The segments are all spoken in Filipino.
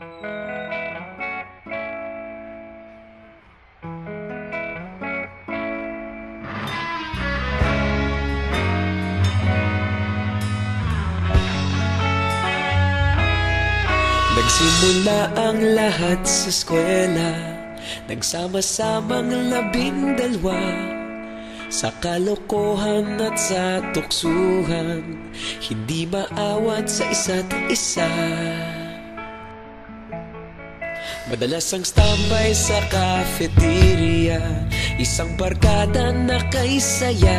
Nagsimula ang lahat sa eskwela, nagsama-samang 12 sa kalokohan at sa tuksuhan, hindi maawat sa isa't isa. Madalas ang standby sa cafeteria, isang barkada na kay saya.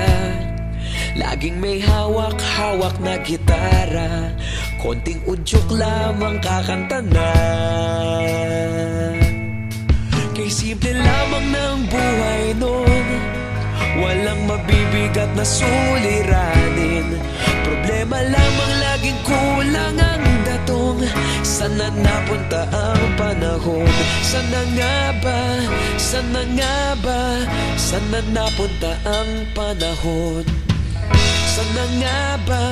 Laging may hawak-hawak na gitara, konting udyok lamang kakanta na. Kay simple lamang ng buhay nun, walang mabibigat na suliranin. Problema lamang laging kulang ang datong. Sana napunta ang panahon? Sana nga ba? Sana nga ba? Sana napunta ang panahon? Sana nga ba?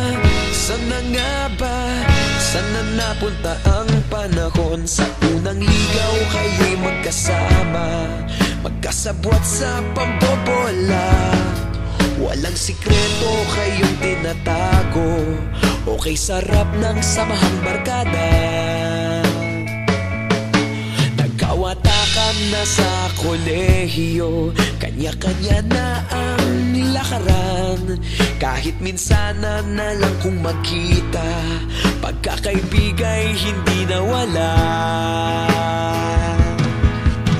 Sana nga ba? Sana napunta ang panahon? Sa unang ligaw kayo'y magkasama, magkasabwat sa pambobola. Walang sikreto kayong tinatago, okay sarap ng samahang barkada. Nagkawatakan na sa kolehiyo, kanya-kanya na ang lakaran. Kahit minsanan na lang kung magkita, pagkakaibigay hindi nawala.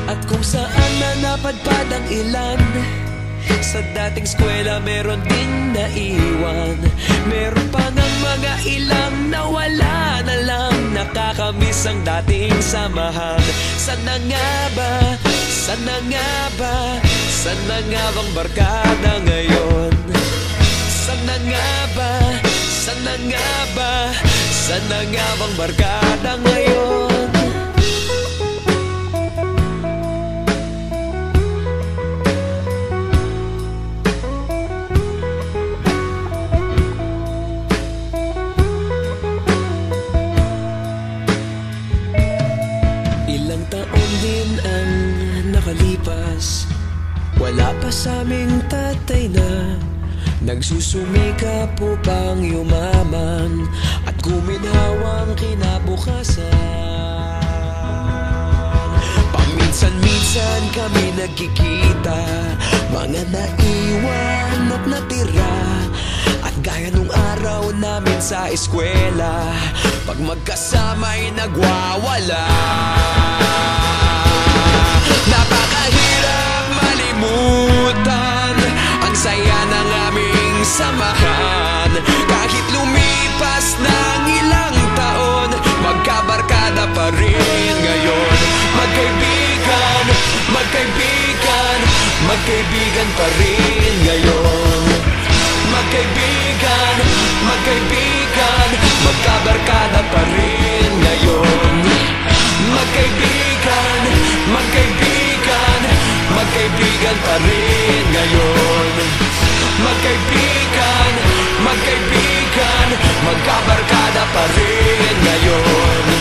At kung saan na napadpad ang ilan, sa dating eskwela meron ding naiwan. Meron pa ng mga ilang nawala na lang, nakakamiss ang dating samahan. Sana nga ba? Sana nga ba? Sana nga bang barkada ngayon? Sana nga ba? Sana nga ba? Sana nga bang barkada ngayon? Ilang taon din ang nakalipas, wala pa sa aming tatay na nagsusumikap upang yumaman at guminhawang kinabukasan. Paminsan-minsan kami nagkikita, mga naiwan at natira. At gaya nung araw namin sa eskwela, pag magkasama'y nagwawala. Napakahirap malimutan ang saya ng aming samahan. Kahit lumipas ng ilang taon, magkabarkada pa rin ngayon. Magkaibigan, magkaibigan, magkaibigan pa rin ngayon. Magkaibigan, magkaibigan, magkabarkada pa rin ngayon. Magkaibigan, magkaibigan, magkaibigan pa rin ngayon. Magkaibigan, magkaibigan, magkabarkada pa rin ngayon.